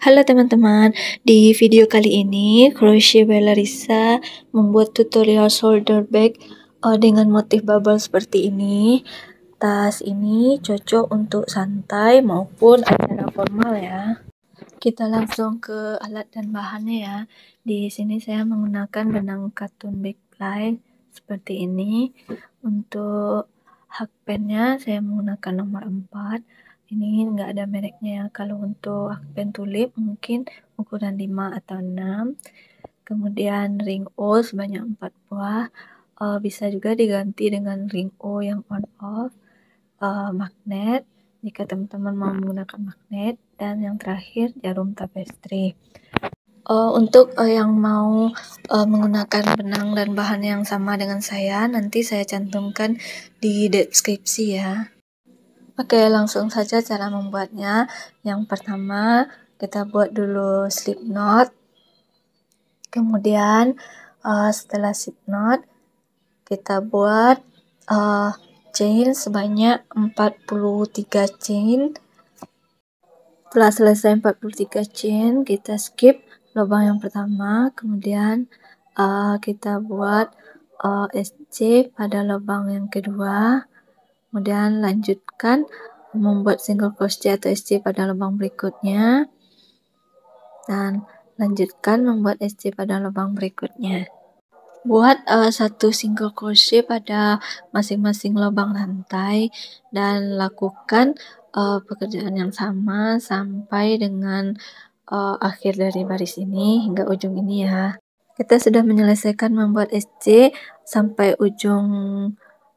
Halo teman-teman, di video kali ini Crochet by Larissa membuat tutorial shoulder bag dengan motif bubble seperti ini. Tas ini cocok untuk santai maupun acara formal ya. Kita langsung ke alat dan bahannya ya. Di sini saya menggunakan benang katun backply seperti ini. Untuk hakpennya saya menggunakan nomor 4. Ini enggak ada mereknya ya. Kalau untuk hakpen tulip mungkin ukuran 5 atau 6. Kemudian ring O sebanyak 4 buah. Bisa juga diganti dengan ring O yang on off. Magnet jika teman-teman mau menggunakan magnet, dan yang terakhir jarum tapestry. Untuk yang mau menggunakan benang dan bahan yang sama dengan saya, nanti saya cantumkan di deskripsi ya. Oke, langsung saja cara membuatnya. Yang pertama, kita buat dulu slip knot. Kemudian setelah slip knot, kita buat chain sebanyak 43 chain. Setelah selesai 43 chain, kita skip lubang yang pertama, kemudian kita buat SC pada lubang yang kedua, kemudian lanjutkan membuat single crochet atau SC pada lubang berikutnya, dan lanjutkan membuat SC pada lubang berikutnya. Buat satu single crochet pada masing-masing lubang rantai dan lakukan pekerjaan yang sama sampai dengan akhir dari baris ini hingga ujung ini ya. Kita sudah menyelesaikan membuat SC sampai ujung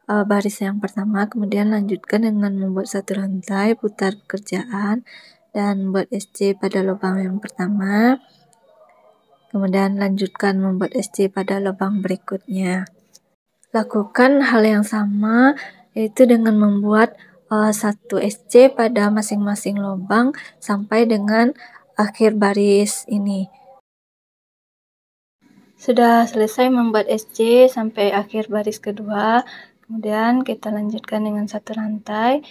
baris yang pertama, kemudian lanjutkan dengan membuat satu rantai, putar pekerjaan dan buat SC pada lubang yang pertama. Kemudian lanjutkan membuat SC pada lubang berikutnya. Lakukan hal yang sama, yaitu dengan membuat satu SC pada masing-masing lubang sampai dengan akhir baris ini. Sudah selesai membuat SC sampai akhir baris kedua, kemudian kita lanjutkan dengan satu rantai,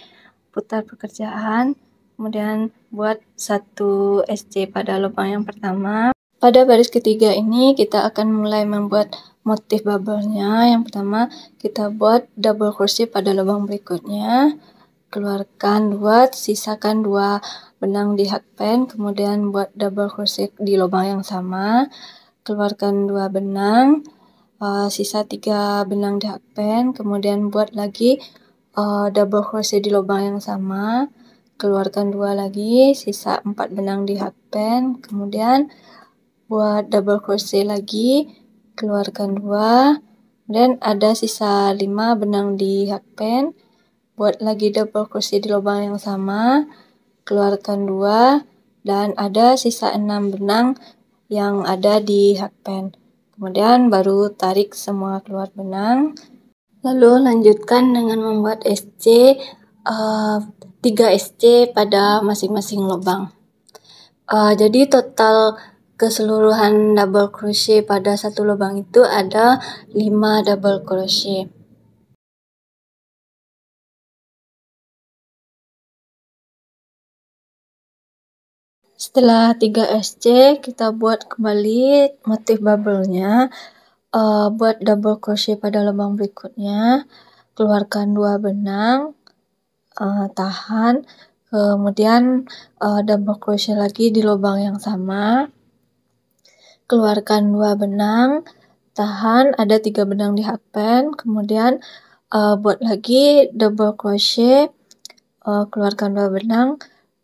putar pekerjaan, kemudian buat satu SC pada lubang yang pertama. Pada baris ketiga ini kita akan mulai membuat motif bubble-nya. Yang pertama kita buat double crochet pada lubang berikutnya, keluarkan 2, sisakan 2 benang di hakpen, kemudian buat double crochet di lubang yang sama, keluarkan 2 benang, sisa 3 benang di hakpen, kemudian buat lagi double crochet di lubang yang sama, keluarkan 2 lagi, sisa 4 benang di hakpen, kemudian buat double crochet lagi, keluarkan 2, dan ada sisa 5 benang di hakpen, buat lagi double crochet di lubang yang sama, keluarkan 2, dan ada sisa 6 benang yang ada di hakpen. Kemudian baru tarik semua keluar benang. Lalu lanjutkan dengan membuat SC 3 SC pada masing-masing lubang. Jadi total keseluruhan double crochet pada satu lubang itu ada 5 double crochet. Setelah 3 SC, kita buat kembali motif bubble-nya. Buat double crochet pada lubang berikutnya, keluarkan 2 benang, tahan, kemudian double crochet lagi di lubang yang sama, keluarkan 2 benang, tahan, ada 3 benang di hakpen, kemudian buat lagi double crochet, keluarkan 2 benang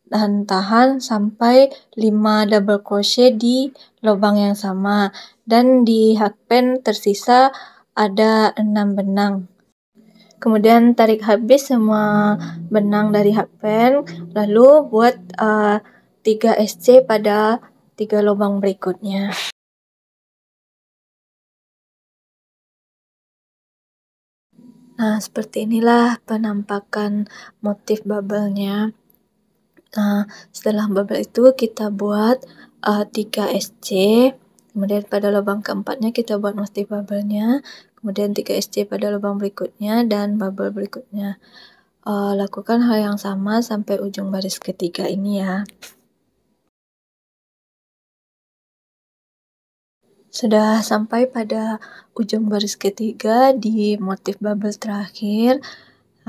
dan tahan sampai 5 double crochet di lubang yang sama, dan di hakpen tersisa ada 6 benang. Kemudian tarik habis semua benang dari hakpen, lalu buat 3 SC pada 3 lubang berikutnya. Nah, seperti inilah penampakan motif bubble-nya. Setelah bubble itu kita buat 3 SC, kemudian pada lubang keempatnya kita buat motif bubble-nya, kemudian 3 SC pada lubang berikutnya dan bubble berikutnya. Lakukan hal yang sama sampai ujung baris ketiga ini ya. Sudah sampai pada ujung baris ketiga di motif bubble terakhir.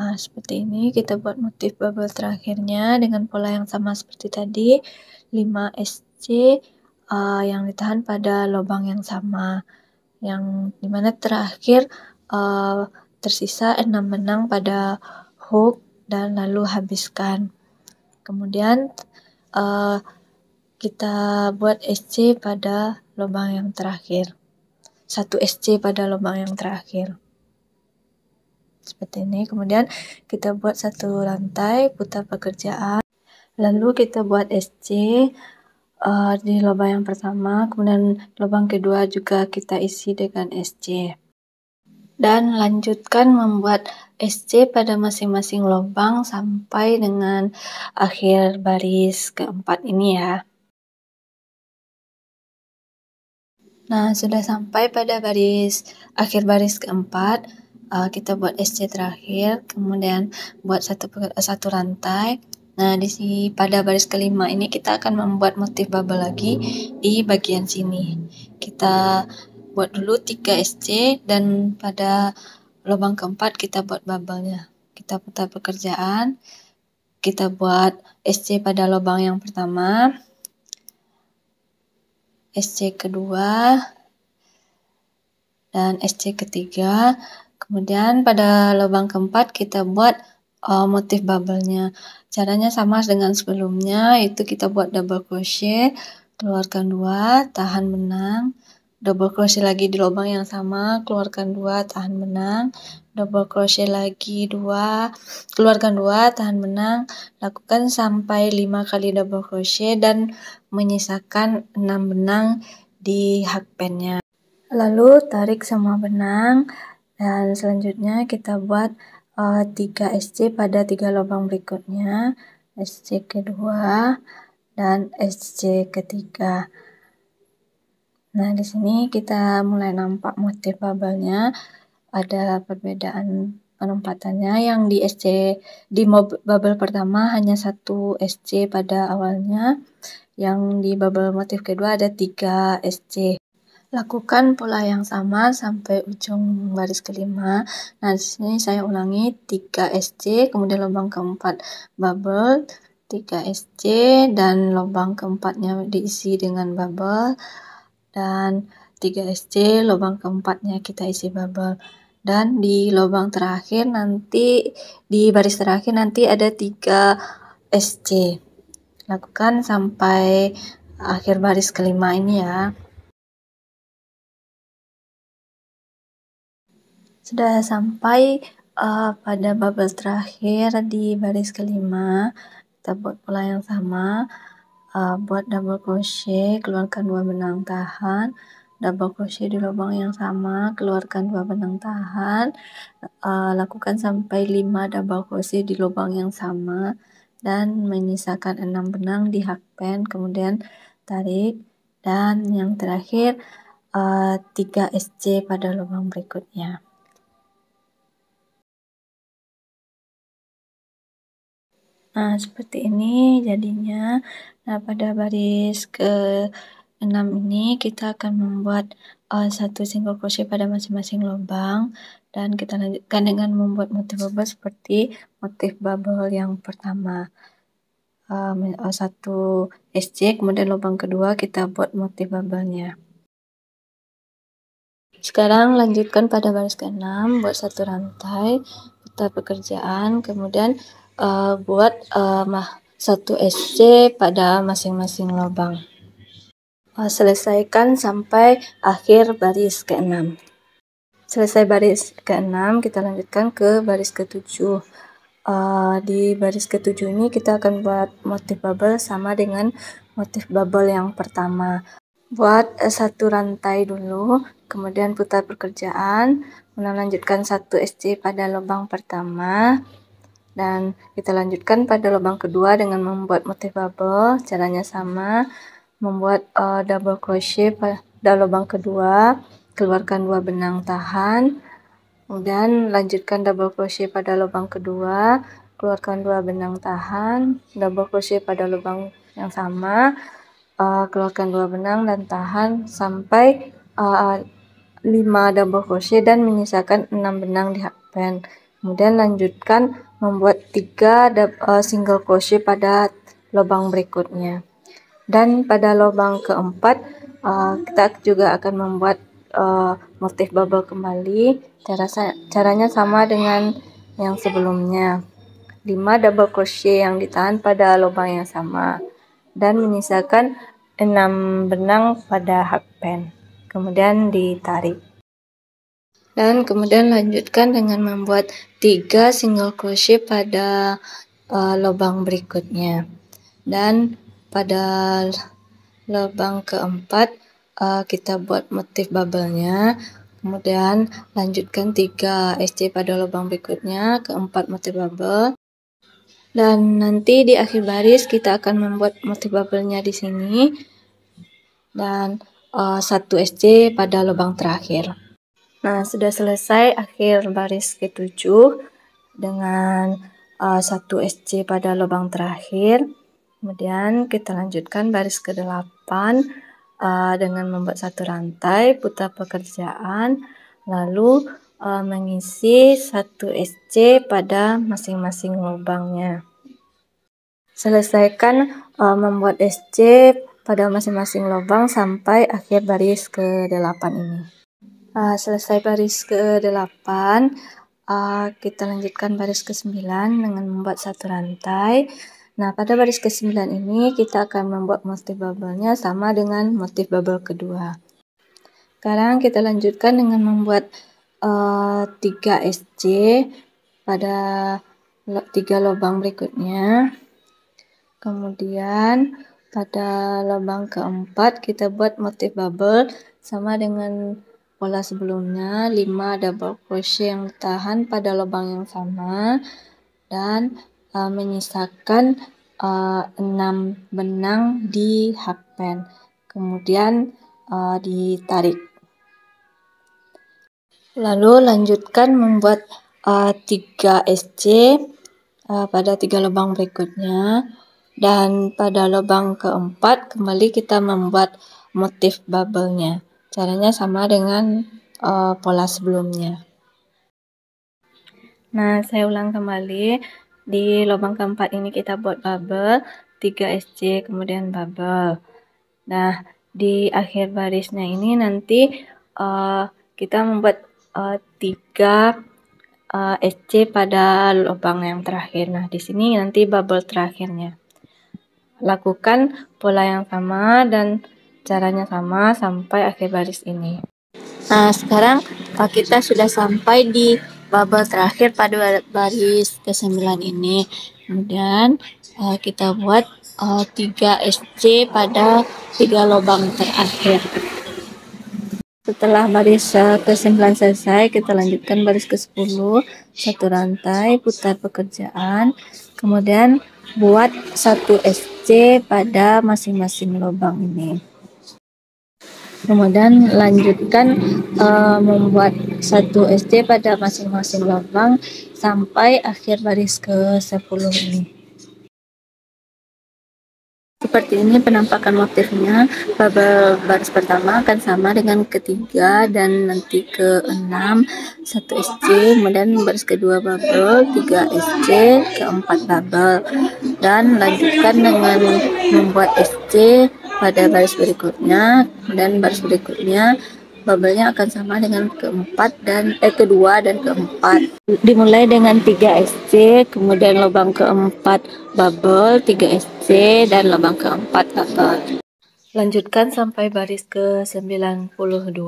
Nah, seperti ini kita buat motif bubble terakhirnya dengan pola yang sama seperti tadi, 5 SC yang ditahan pada lubang yang sama, yang dimana terakhir tersisa 6 benang pada hook dan lalu habiskan. Kemudian kita buat SC pada lubang yang terakhir, 1 SC pada lubang yang terakhir. Seperti ini. Kemudian kita buat 1 rantai putar pekerjaan, lalu kita buat SC di lubang yang pertama, kemudian lubang kedua juga kita isi dengan SC. Dan lanjutkan membuat SC pada masing-masing lubang sampai dengan akhir baris keempat ini ya. Nah, sudah sampai pada akhir baris keempat, kita buat SC terakhir, kemudian buat satu rantai. Nah, di sini pada baris kelima ini kita akan membuat motif bubble lagi di bagian sini. Kita buat dulu 3 SC dan pada lubang keempat kita buat bubble-nya. Kita putar pekerjaan, kita buat SC pada lubang yang pertama, SC kedua, dan SC ketiga. Kemudian pada lubang keempat kita buat motif bubble-nya. Caranya sama dengan sebelumnya, yaitu kita buat double crochet, keluarkan 2, tahan benang, double crochet lagi di lubang yang sama, keluarkan 2, tahan benang, double crochet lagi 2, keluarkan 2, tahan benang. Lakukan sampai 5 kali double crochet dan menyisakan 6 benang di hakpennya. Lalu tarik semua benang dan selanjutnya kita buat 3 SC pada 3 lubang berikutnya, SC kedua dan SC ketiga. Nah, di sini kita mulai nampak motif bubble-nya. Ada perbedaan penempatannya, yang di bubble pertama hanya 1 SC pada awalnya, yang di bubble motif kedua ada 3 SC. Lakukan pola yang sama sampai ujung baris kelima. Nah, di sini saya ulangi 3 SC, kemudian lubang keempat bubble, 3 SC dan lubang keempatnya diisi dengan bubble, dan 3 SC lubang keempatnya kita isi bubble. Dan di lubang terakhir nanti, di baris terakhir nanti ada 3 SC. Lakukan sampai akhir baris kelima ini ya. Sudah sampai pada bubble terakhir di baris kelima. Kita buat pola yang sama, buat double crochet, keluarkan 2 benang tahan, double crochet di lubang yang sama, keluarkan 2 benang tahan, lakukan sampai 5 double crochet di lubang yang sama dan menyisakan 6 benang di hakpen, kemudian tarik, dan yang terakhir 3 SC pada lubang berikutnya. Nah, seperti ini jadinya. Nah, pada baris ke-6 ini kita akan membuat 1 single crochet pada masing-masing lubang, dan kita lanjutkan dengan membuat motif bubble seperti motif bubble yang pertama. 1 SC, kemudian lubang kedua kita buat motif bubble-nya. Sekarang lanjutkan pada baris ke-6, buat 1 rantai, putar pekerjaan, kemudian buat 1 SC pada masing-masing lubang. Selesaikan sampai akhir baris ke-6. Selesai baris ke-6, kita lanjutkan ke baris ke-7. Di baris ke-7 ini kita akan buat motif bubble sama dengan motif bubble yang pertama. Buat 1 rantai dulu, kemudian putar pekerjaan, melanjutkan 1 SC pada lubang pertama, dan kita lanjutkan pada lubang kedua dengan membuat motif bubble. Caranya sama, membuat double crochet pada lubang kedua, keluarkan 2 benang tahan, kemudian lanjutkan double crochet pada lubang kedua, keluarkan 2 benang tahan, double crochet pada lubang yang sama, keluarkan 2 benang dan tahan sampai 5 double crochet dan menyisakan 6 benang di hakpen. Kemudian lanjutkan membuat 3 single crochet pada lubang berikutnya. Dan pada lubang keempat kita juga akan membuat motif bubble kembali. Caranya sama dengan yang sebelumnya. 5 double crochet yang ditahan pada lubang yang sama dan menyisakan 6 benang pada hakpen. Kemudian ditarik. Dan kemudian lanjutkan dengan membuat 3 single crochet pada lubang berikutnya. Dan pada lubang keempat kita buat motif bubble-nya. Kemudian lanjutkan 3 SC pada lubang berikutnya, keempat motif bubble. Dan nanti di akhir baris kita akan membuat motif bubble-nya di sini. Dan 1 SC pada lubang terakhir. Nah, sudah selesai akhir baris ke-7 dengan 1 SC pada lubang terakhir. Kemudian kita lanjutkan baris ke-8 dengan membuat 1 rantai, putar pekerjaan, lalu mengisi 1 SC pada masing-masing lubangnya. Selesaikan membuat SC pada masing-masing lubang sampai akhir baris ke-8 ini. Selesai baris ke-8, kita lanjutkan baris ke-9 dengan membuat 1 rantai. Nah, pada baris ke-9 ini kita akan membuat motif bubble-nya sama dengan motif bubble kedua. Sekarang kita lanjutkan dengan membuat 3 SC pada 3 lubang berikutnya. Kemudian pada lubang keempat kita buat motif bubble sama dengan pola sebelumnya, 5 double crochet yang ditahan pada lubang yang sama dan menyisakan 6 benang di hakpen. Kemudian ditarik. Lalu lanjutkan membuat 3 SC pada 3 lubang berikutnya. Dan pada lubang keempat kembali kita membuat motif bubble-nya. Caranya sama dengan pola sebelumnya. Nah, saya ulang kembali. Di lubang keempat ini kita buat bubble, 3 SC kemudian bubble. Nah, di akhir barisnya ini nanti kita membuat 3 SC pada lubang yang terakhir. Nah, di sini nanti bubble terakhirnya. Lakukan pola yang sama dan caranya sama sampai akhir baris ini. Nah, sekarang kita sudah sampai di bubble terakhir pada baris ke-9 ini. Kemudian kita buat 3 SC pada 3 lubang terakhir. Setelah baris ke-9 selesai, kita lanjutkan baris ke-10, 1 rantai, putar pekerjaan, kemudian buat 1 SC pada masing-masing lubang ini. Kemudian lanjutkan membuat 1 SC pada masing-masing lubang sampai akhir baris ke-10 ini. Seperti ini penampakan motifnya. Bubble baris pertama akan sama dengan ketiga dan nanti ke-6 1 SC, kemudian baris kedua bubble 3 SC, keempat bubble, dan lanjutkan dengan membuat SC pada baris berikutnya, dan baris berikutnya bubble-nya akan sama dengan kedua dan keempat. Dimulai dengan 3 SC, kemudian lubang keempat bubble 3 SC dan lubang keempat bubble. Lanjutkan sampai baris ke-92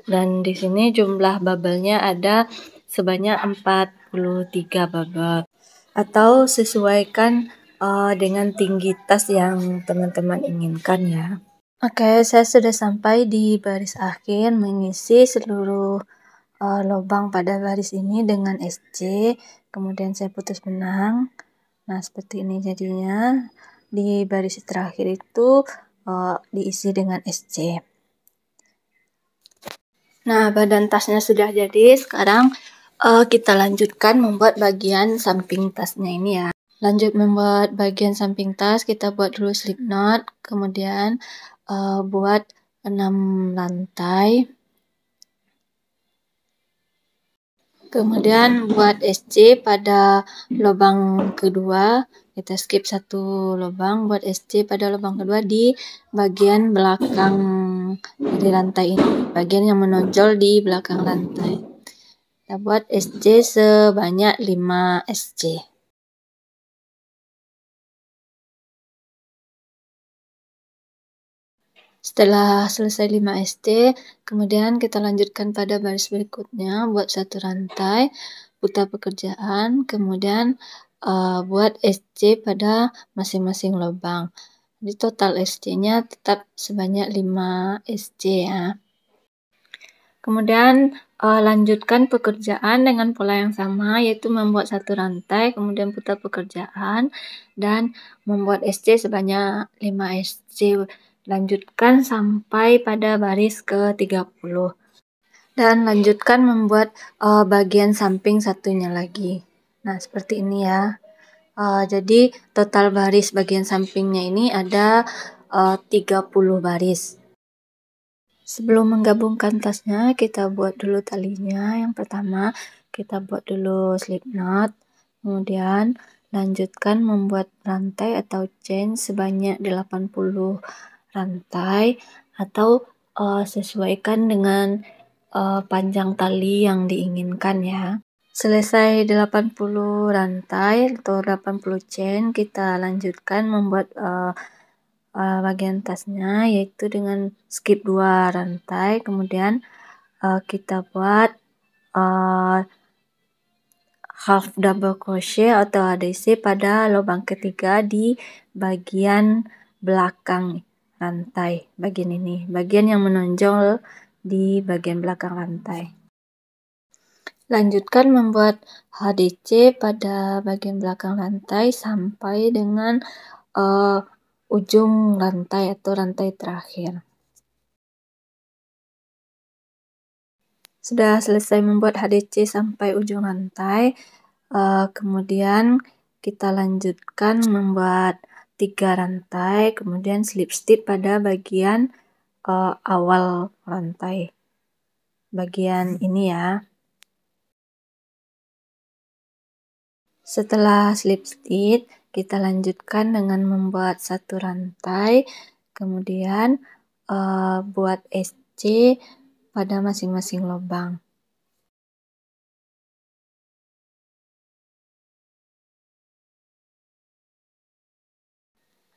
dan di sini jumlah bubble-nya ada sebanyak 43 bubble. Atau sesuaikan dengan tinggi tas yang teman-teman inginkan ya. Oke, saya sudah sampai di baris akhir mengisi seluruh lubang pada baris ini dengan SC, kemudian saya putus benang. Nah, seperti ini jadinya. Di baris terakhir itu diisi dengan SC. Nah, badan tasnya sudah jadi. Sekarang kita lanjutkan membuat bagian samping tasnya ini ya. Lanjut membuat bagian samping tas, kita buat dulu slip knot, kemudian buat 6 rantai. Kemudian buat SC pada lubang kedua, kita skip satu lubang, buat SC pada lubang kedua di bagian belakang dari rantai ini, bagian yang menonjol di belakang rantai. Kita buat SC sebanyak 5 SC. Setelah selesai 5 SC, kemudian kita lanjutkan pada baris berikutnya, buat satu rantai, putar pekerjaan, kemudian buat SC pada masing-masing lubang. Jadi total SC-nya tetap sebanyak 5 SC ya. Kemudian lanjutkan pekerjaan dengan pola yang sama, yaitu membuat satu rantai, kemudian putar pekerjaan, dan membuat SC sebanyak 5 SC. Lanjutkan sampai pada baris ke-30. Dan lanjutkan membuat bagian samping satunya lagi. Nah, seperti ini ya. Jadi total baris bagian sampingnya ini ada 30 baris. Sebelum menggabungkan tasnya, kita buat dulu talinya. Yang pertama, kita buat dulu slip knot. Kemudian lanjutkan membuat rantai atau chain sebanyak 80 rantai, atau sesuaikan dengan panjang tali yang diinginkan ya. Selesai 80 rantai atau 80 chain, kita lanjutkan membuat bagian tasnya, yaitu dengan skip 2 rantai, kemudian kita buat half double crochet atau ADC pada lubang ketiga di bagian belakang rantai, bagian ini, bagian yang menonjol di bagian belakang rantai. Lanjutkan membuat HDC pada bagian belakang rantai sampai dengan ujung rantai atau rantai terakhir. Sudah selesai membuat HDC sampai ujung rantai, kemudian kita lanjutkan membuat 3 rantai, kemudian slip stitch pada bagian awal rantai, bagian ini ya. Setelah slip stitch, kita lanjutkan dengan membuat satu rantai, kemudian buat SC pada masing-masing lubang.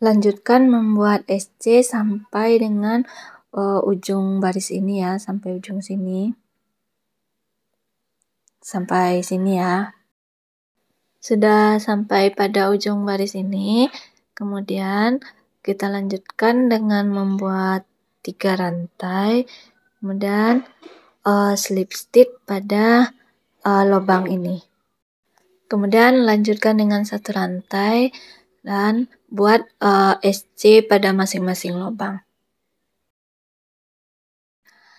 Lanjutkan membuat SC sampai dengan ujung baris ini ya, sampai ujung sini. Sampai sini ya. Sudah sampai pada ujung baris ini, kemudian kita lanjutkan dengan membuat 3 rantai, kemudian slip stitch pada lubang ini. Kemudian lanjutkan dengan satu rantai dan buat SC pada masing-masing lubang.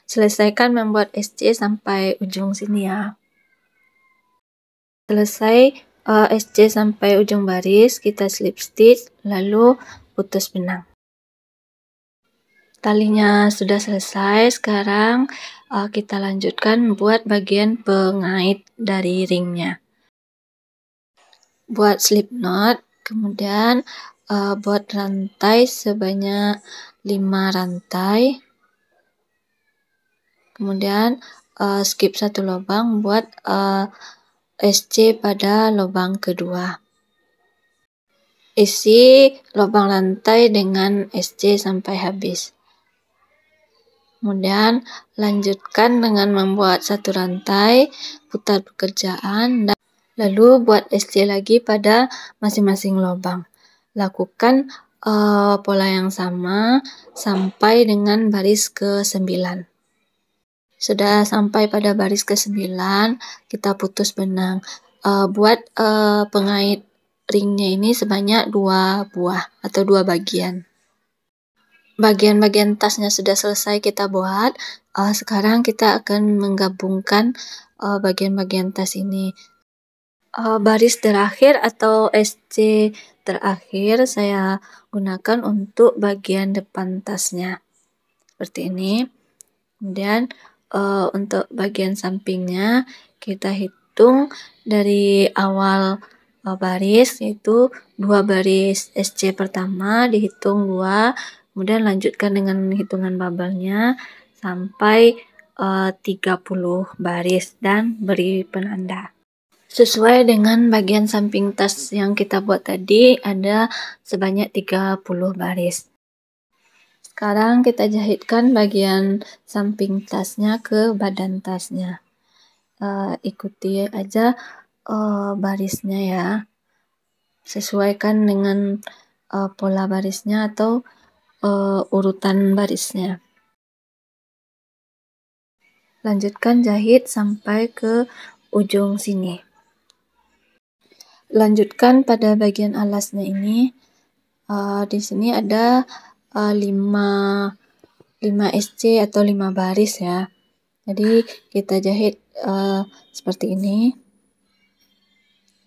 Selesaikan membuat SC sampai ujung sini ya. Selesai SC sampai ujung baris, kita slip stitch lalu putus benang. Talinya sudah selesai, sekarang kita lanjutkan buat bagian pengait dari ringnya. Buat slip knot, kemudian buat rantai sebanyak 5 rantai, kemudian skip satu lubang buat SC pada lubang kedua. Isi lubang rantai dengan SC sampai habis. Kemudian lanjutkan dengan membuat satu rantai, putar pekerjaan, dan lalu buat SC lagi pada masing-masing lubang. Lakukan pola yang sama sampai dengan baris ke-9. Sudah sampai pada baris ke-9, kita putus benang. Buat pengait ringnya ini sebanyak 2 buah atau 2 bagian. Bagian-bagian tasnya sudah selesai kita buat. Sekarang kita akan menggabungkan bagian-bagian tas ini. Baris terakhir atau SC terakhir saya gunakan untuk bagian depan tasnya. seperti ini. Kemudian untuk bagian sampingnya kita hitung dari awal baris, yaitu 2 baris SC pertama dihitung 2, kemudian lanjutkan dengan hitungan bubble-nya sampai 30 baris dan beri penanda. Sesuai dengan bagian samping tas yang kita buat tadi, ada sebanyak 30 baris. Sekarang kita jahitkan bagian samping tasnya ke badan tasnya. Ikuti aja barisnya ya. Sesuaikan dengan pola barisnya atau urutan barisnya. Lanjutkan jahit sampai ke ujung sini. Lanjutkan pada bagian alasnya ini. Di sini ada 5 SC atau 5 baris ya. Jadi kita jahit seperti ini.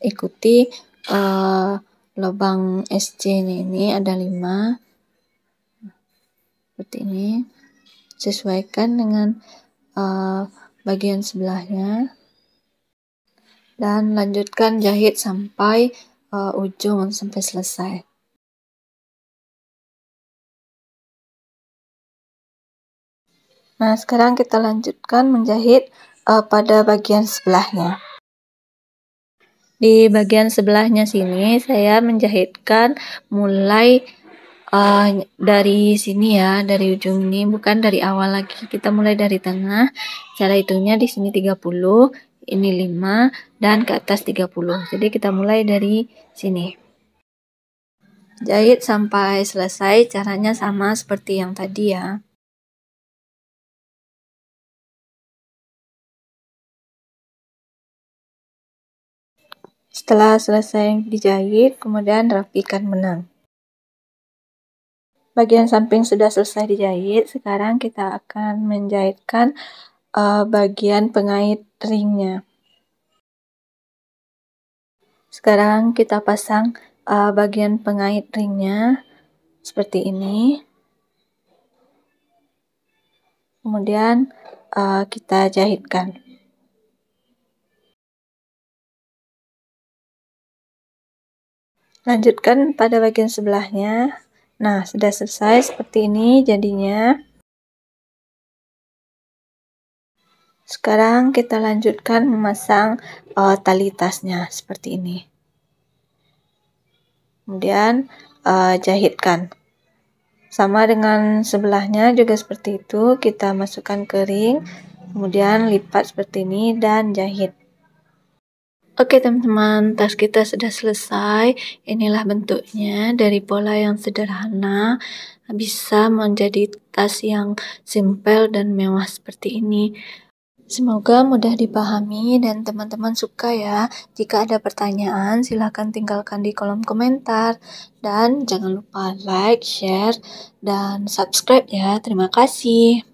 Ikuti lubang SC ini ada 5 seperti ini. Sesuaikan dengan bagian sebelahnya dan lanjutkan jahit sampai ujung sampai selesai. Nah, sekarang kita lanjutkan menjahit pada bagian sebelahnya. Di bagian sebelahnya sini saya menjahitkan mulai dari sini ya, dari ujung ini, bukan dari awal lagi. Kita mulai dari tengah. Cara hitungnya di sini 30, ini 5 dan ke atas 30. Jadi kita mulai dari sini. Jahit sampai selesai, caranya sama seperti yang tadi ya. Setelah selesai dijahit, kemudian rapikan benang. Bagian samping sudah selesai dijahit, sekarang kita akan menjahitkan bagian pengait ringnya. Sekarang kita pasang bagian pengait ringnya seperti ini. Kemudian kita jahitkan. Lanjutkan pada bagian sebelahnya. Nah, sudah selesai seperti ini jadinya. Sekarang kita lanjutkan memasang tali tasnya seperti ini. Kemudian jahitkan. Sama dengan sebelahnya juga seperti itu, kita masukkan ke ring, kemudian lipat seperti ini dan jahit. Oke teman-teman, tas kita sudah selesai. Inilah bentuknya dari pola yang sederhana bisa menjadi tas yang simpel dan mewah seperti ini. Semoga mudah dipahami dan teman-teman suka ya. Jika ada pertanyaan silahkan tinggalkan di kolom komentar. Dan jangan lupa like, share, dan subscribe ya. Terima kasih.